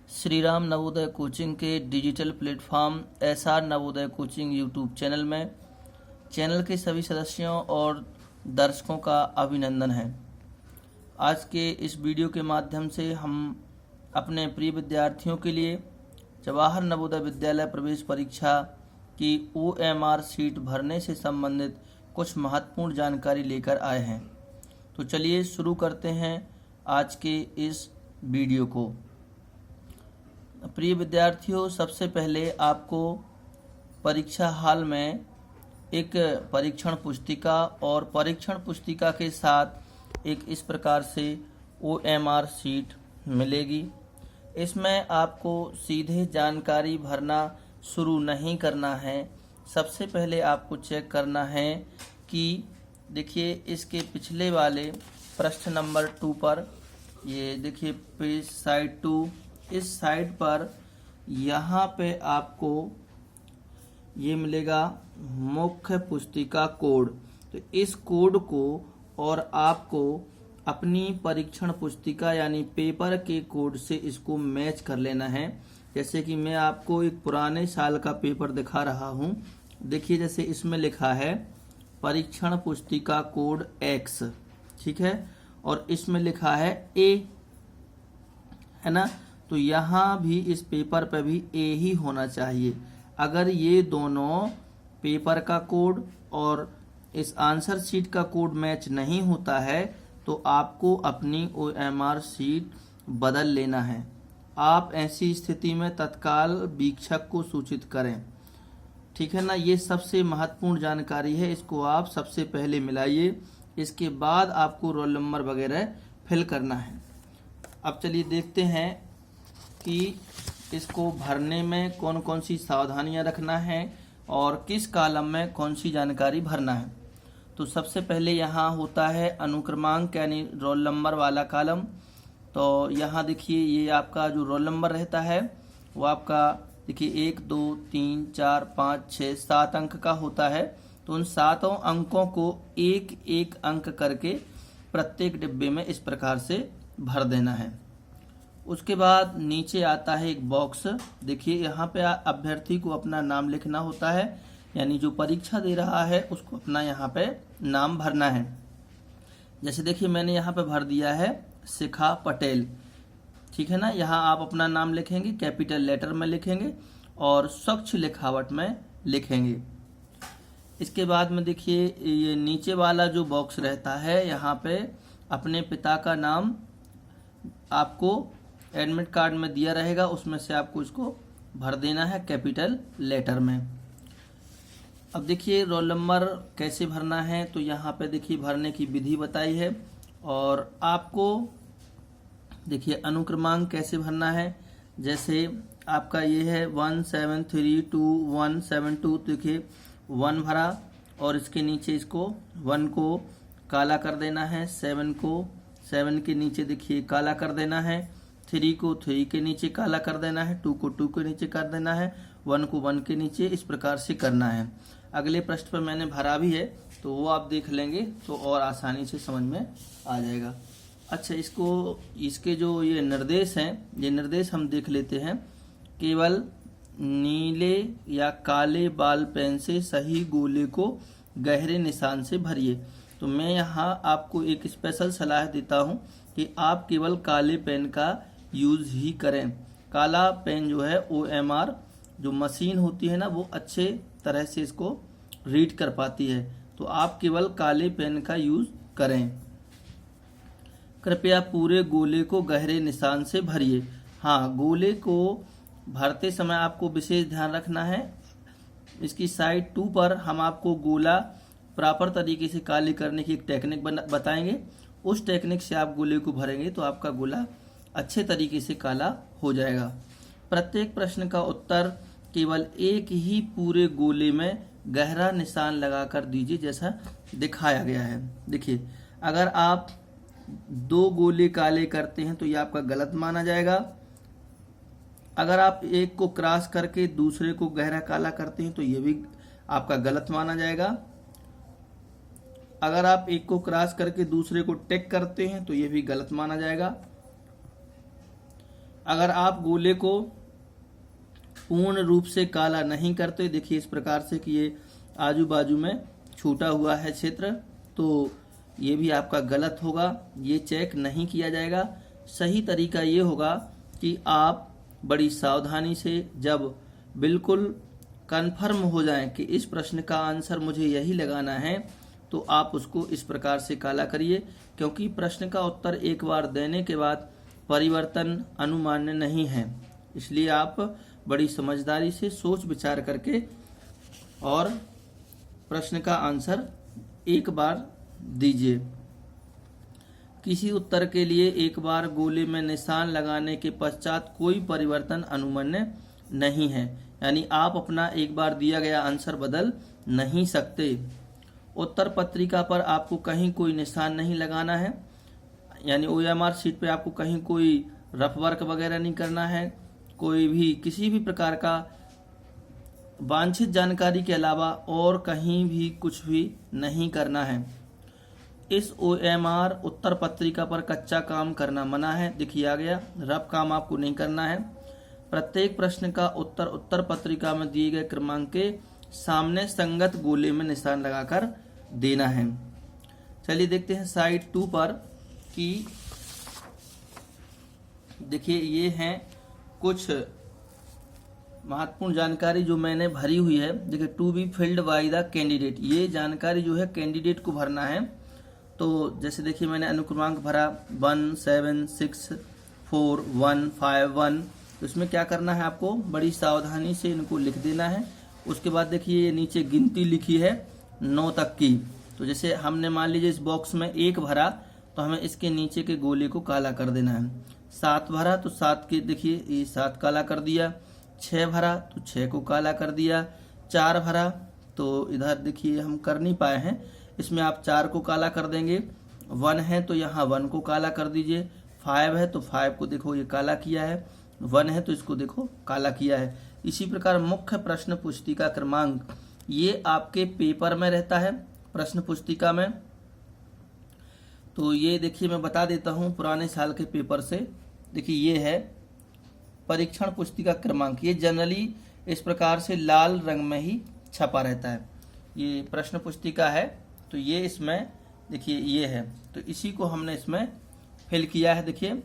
Shri Ram Navodaya coaching के digital platform SR Navodaya coaching YouTube channel में channel के सभी सदस्यों और दर्शकों का अभिनंदन है। आज के इस वीडियो के माध्यम से हम अपने प्रिय विद्यार्थियों के लिए जवाहर नवोदय विद्यालय प्रवेश परीक्षा की OMR सीट भरने से संबंधित कुछ महत्वपूर्ण जानकारी लेकर आए हैं। तो चलिए शुरू करते हैं आज के इस वीडियो को। प्रिय विद्यार्थियों, सबसे पहले आपको परीक्षा हॉल में एक परीक्षण पुस्तिका और परीक्षण पुस्तिका के साथ एक इस प्रकार से OMR सीट मिलेगी। इसमें आपको सीधे जानकारी भरना शुरू नहीं करना है। सबसे पहले आपको चेक करना है कि देखिए इसके पिछले वाले प्रश्न नंबर 2 पर, ये देखिए पेज साइड 2, इस साइड पर यहाँ पे आपको ये मिलेगा मुख्य पुस्तिका कोड। तो इस कोड को और आपको अपनी परीक्षण पुस्तिका यानी पेपर के कोड से इसको मैच कर लेना है। जैसे कि मैं आपको एक पुराने साल का पेपर दिखा रहा हूँ। देखिए जैसे इसमें लिखा है परीक्षण पुस्तिका कोड X, ठीक है, और इसमें लिखा है A, है ना। तो यहाँ भी इस पेपर पे भी A ही होना चाहिए। अगर ये दोनों पेपर का कोड और इस आंसर शीट का कोड मैच नहीं होता है तो आपको अपनी OMR सीट बदल लेना है। आप ऐसी स्थिति में तत्काल वीक्षक को सूचित करें, ठीक है ना। ये सबसे महत्वपूर्ण जानकारी है, इसको आप सबसे पहले मिलाइए। इसके बाद आपको रोल नंबर वगैरह फिल करना है। अब चलिए देखते हैं कि इसको भरने में कौन कौन सी सावधानियां रखना है और किस कॉलम में कौन सी जानकारी भरना है। तो सबसे पहले यहाँ होता है अनुक्रमांक यानी रोल नंबर वाला कॉलम। तो यहाँ देखिए ये आपका जो रोल नंबर रहता है वो आपका देखिए 1 2 3 4 5 6 7 अंक का होता है। तो उन 7 अंकों को एक एक अंक करके प्रत्येक डिब्बे में इस प्रकार से भर देना है। उसके बाद नीचे आता है एक बॉक्स। देखिए यहाँ पे अभ्यर्थी को अपना नाम लिखना होता है, यानी जो परीक्षा दे रहा है उसको अपना यहाँ पे नाम भरना है। जैसे देखिए मैंने यहाँ पे भर दिया है शिखा पटेल, ठीक है ना। यहाँ आप अपना नाम लिखेंगे, कैपिटल लेटर में लिखेंगे और स्वच्छ लिखावट में लिखेंगे। इसके बाद में देखिए ये नीचे वाला जो बॉक्स रहता है यहाँ पे अपने पिता का नाम आपको एडमिट कार्ड में दिया रहेगा, उसमें से आपको इसको भर देना है कैपिटल लेटर में। अब देखिए रोल नंबर कैसे भरना है। तो यहाँ पे देखिए भरने की विधि बताई है और आपको देखिए अनुक्रमांक कैसे भरना है। जैसे आपका ये है 1732 देखिए 1 भरा और इसके नीचे इसको 1 को काला कर देना है, 7 को 7 के नीचे देखिए काला कर देना है, 3 को 3 के नीचे काला कर देना है, 2 को 2 के नीचे कर देना है, 1 को 1 के नीचे, इस प्रकार से करना है। अगले पृष्ठ पर मैंने भरा भी है तो वो आप देख लेंगे तो और आसानी से समझ में आ जाएगा। अच्छा, इसके जो ये निर्देश हैं, ये निर्देश हम देख लेते हैं। केवल नीले या काले बाल पेन से सही गोले को गहरे निशान से भरिए। तो मैं यहाँ आपको एक स्पेशल सलाह देता हूँ कि आप केवल काले पेन का यूज ही करें। काला पेन जो है OMR जो मशीन होती है ना वो अच्छे तरह से इसको रीड कर पाती है, तो आप केवल काले पेन का यूज करें। कृपया पूरे गोले को गहरे निशान से भरिए। हाँ, गोले को भरते समय आपको विशेष ध्यान रखना है। इसकी साइड 2 पर हम आपको गोला प्रॉपर तरीके से काली करने की एक टेक्निक बताएंगे। उस टेक्निक से आप गोले को भरेंगे तो आपका गोला अच्छे तरीके से काला हो जाएगा। प्रत्येक प्रश्न का उत्तर केवल एक ही पूरे गोले में गहरा निशान लगाकर दीजिए जैसा दिखाया गया है। देखिए अगर आप 2 गोले काले करते हैं तो ये आपका गलत माना जाएगा। अगर आप एक को क्रॉस करके दूसरे को गहरा काला करते हैं तो ये भी आपका गलत माना जाएगा। अगर आप एक को क्रॉस करके दूसरे को टिक करते हैं तो ये भी गलत माना जाएगा। अगर आप गोले को पूर्ण रूप से काला नहीं करते, देखिए इस प्रकार से कि ये आजू बाजू में छूटा हुआ है क्षेत्र, तो ये भी आपका गलत होगा, ये चेक नहीं किया जाएगा। सही तरीका ये होगा कि आप बड़ी सावधानी से जब बिल्कुल कंफर्म हो जाएं कि इस प्रश्न का आंसर मुझे यही लगाना है, तो आप उसको इस प्रकार से काला करिए, क्योंकि प्रश्न का उत्तर एक बार देने के बाद परिवर्तन अनुमान्य नहीं है। इसलिए आप बड़ी समझदारी से सोच विचार करके और प्रश्न का आंसर एक बार दीजिए। किसी उत्तर के लिए एक बार गोले में निशान लगाने के पश्चात कोई परिवर्तन अनुमान्य नहीं है, यानी आप अपना एक बार दिया गया आंसर बदल नहीं सकते। उत्तर पत्रिका पर आपको कहीं कोई निशान नहीं लगाना है, यानी OMR शीट पे आपको कहीं कोई रफ वर्क वगैरह नहीं करना है, कोई भी किसी भी प्रकार का वांछित जानकारी के अलावा और कहीं भी कुछ भी नहीं करना है। इस OMR उत्तर पत्रिका पर कच्चा काम करना मना है, देखिए आ गया, रफ काम आपको नहीं करना है। प्रत्येक प्रश्न का उत्तर उत्तर पत्रिका में दिए गए क्रमांक के सामने संगत गोले में निशान लगाकर देना है। चलिए देखते हैं साइड 2 पर कि देखिए ये हैं कुछ महत्वपूर्ण जानकारी जो मैंने भरी हुई है। देखिए to be filled by the candidate, ये जानकारी जो है कैंडिडेट को भरना है। तो जैसे देखिए मैंने अनुक्रमांक भरा 1 7 6 4 1 5 1, तो इसमें क्या करना है, आपको बड़ी सावधानी से इनको लिख देना है। उसके बाद देखिए ये नीचे गिनती लिखी है 9 तक की, तो जैसे हमने मान लीजिए इस बॉक्स में 1 भरा, तो हमें इसके नीचे के गोले को काला कर देना है। 7 भरा तो 7 के देखिए ये 7 काला कर दिया। 6 भरा तो 6 को काला कर दिया। 4 भरा तो इधर देखिए हम कर नहीं पाए हैं, इसमें आप 4 को काला कर देंगे। 1 है तो यहाँ 1 को काला कर दीजिए। 5 है तो 5 को देखो ये काला किया है। 1 है तो इसको देखो काला किया है। इसी प्रकार मुख्य प्रश्न पुस्तिका क्रमांक ये आपके पेपर में रहता है, प्रश्न पुस्तिका में। तो ये देखिए मैं बता देता हूँ पुराने साल के पेपर से। देखिए ये है परीक्षण पुस्तिका क्रमांक, ये जनरली इस प्रकार से लाल रंग में ही छपा रहता है। ये प्रश्न पुस्तिका है, तो ये इसमें देखिए ये है, तो इसी को हमने इसमें फिल किया है। देखिए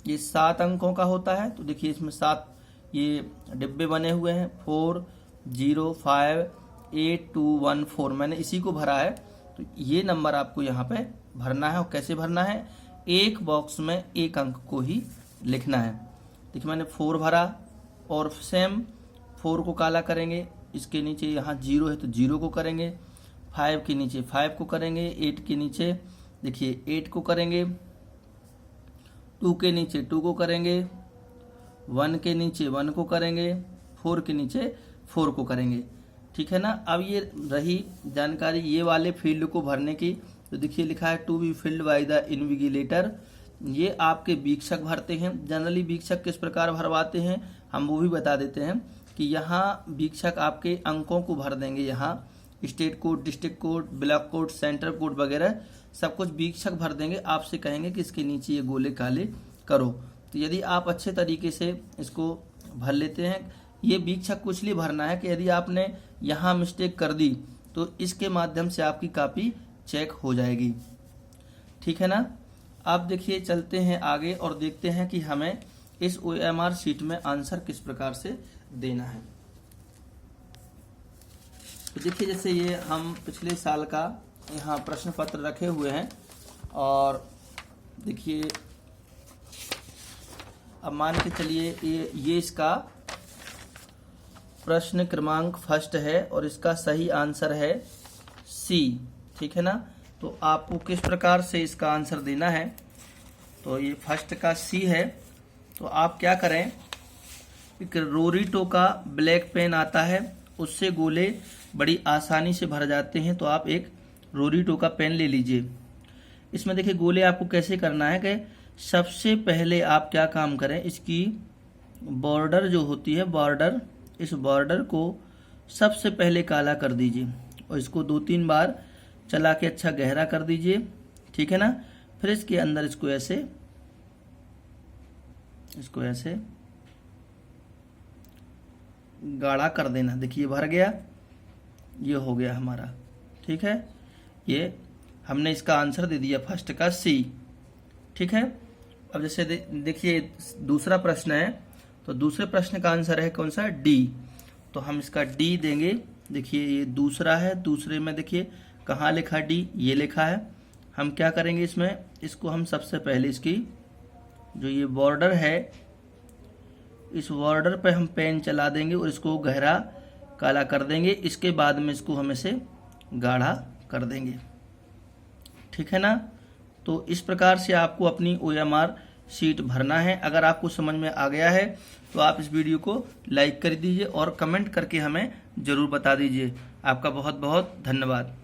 ये 7 अंकों का होता है, तो देखिए इसमें 7 ये डिब्बे बने हुए हैं, 4 0 5 8 2 1 4, मैंने इसी को भरा है। तो ये नंबर आपको यहाँ पे भरना है। और कैसे भरना है, एक बॉक्स में एक अंक को ही लिखना है। देखिए मैंने 4 भरा और सेम 4 को काला करेंगे, इसके नीचे यहाँ 0 है तो 0 को करेंगे, 5 के नीचे 5 को करेंगे, 8 के नीचे देखिए 8 को करेंगे, 2 के नीचे 2 को करेंगे, 1 के नीचे 1 को करेंगे, 4 के नीचे 4 को करेंगे। ठीक है ना। अब ये रही जानकारी ये वाले फील्ड को भरने की। तो देखिए लिखा है to be filled by the invigilator, ये आपके वीक्षक भरते हैं। जनरली वीक्षक किस प्रकार भरवाते हैं हम वो भी बता देते हैं कि यहाँ वीक्षक आपके अंकों को भर देंगे। यहाँ state code, district code, block code, centre code वगैरह सब कुछ वीक्षक भर देंगे। आपसे कहेंगे कि इसके नीचे ये गोले काले करो। तो यदि आप अच्छे तरीके से इसको भर लेते हैं, ये वीक्षक को इसलिए भरना है कि यदि आपने यहाँ मिस्टेक कर दी तो इसके माध्यम से आपकी कॉपी चेक हो जाएगी। ठीक है ना। अब देखिए चलते हैं आगे और देखते हैं कि हमें इस OMR शीट में आंसर किस प्रकार से देना है। तो देखिए जैसे ये हम पिछले साल का यहाँ प्रश्न पत्र रखे हुए हैं और देखिए अब मान के चलिए ये इसका प्रश्न क्रमांक फर्स्ट है और इसका सही आंसर है C। ठीक है ना। तो आपको किस प्रकार से इसका आंसर देना है, तो ये फर्स्ट का C है। तो आप क्या करें, एक रोरीटो का ब्लैक पेन आता है, उससे गोले बड़ी आसानी से भर जाते हैं। तो आप एक रोरीटो का पेन ले लीजिए। इसमें देखिए गोले आपको कैसे करना है कि सबसे पहले आप क्या काम करें, इसकी बॉर्डर जो होती है, बॉर्डर, इस बॉर्डर को सबसे पहले काला कर दीजिए और इसको 2-3 बार चला के अच्छा गहरा कर दीजिए। ठीक है ना। फिर इसके अंदर इसको ऐसे इसको ऐसे गाढ़ा कर देना। देखिए भर गया, ये हो गया हमारा। ठीक है, ये हमने इसका आंसर दे दिया फर्स्ट का सी। ठीक है, अब जैसे देखिए दूसरा प्रश्न है, तो दूसरे प्रश्न का आंसर है कौन सा, डी। तो हम इसका डी देंगे। देखिए ये दूसरा है, दूसरे में देखिए कहाँ लिखा डी, ये लिखा है। हम क्या करेंगे इसमें, इसको हम सबसे पहले इसकी जो ये बॉर्डर है, इस बॉर्डर पे हम पेन चला देंगे और इसको गहरा काला कर देंगे। इसके बाद में इसको हम इसे गाढ़ा कर देंगे। ठीक है ना। तो इस प्रकार से आपको अपनी OMR शीट भरना है। अगर आपको समझ में आ गया है तो आप इस वीडियो को लाइक कर दीजिए और कमेंट करके हमें ज़रूर बता दीजिए। आपका बहुत बहुत धन्यवाद।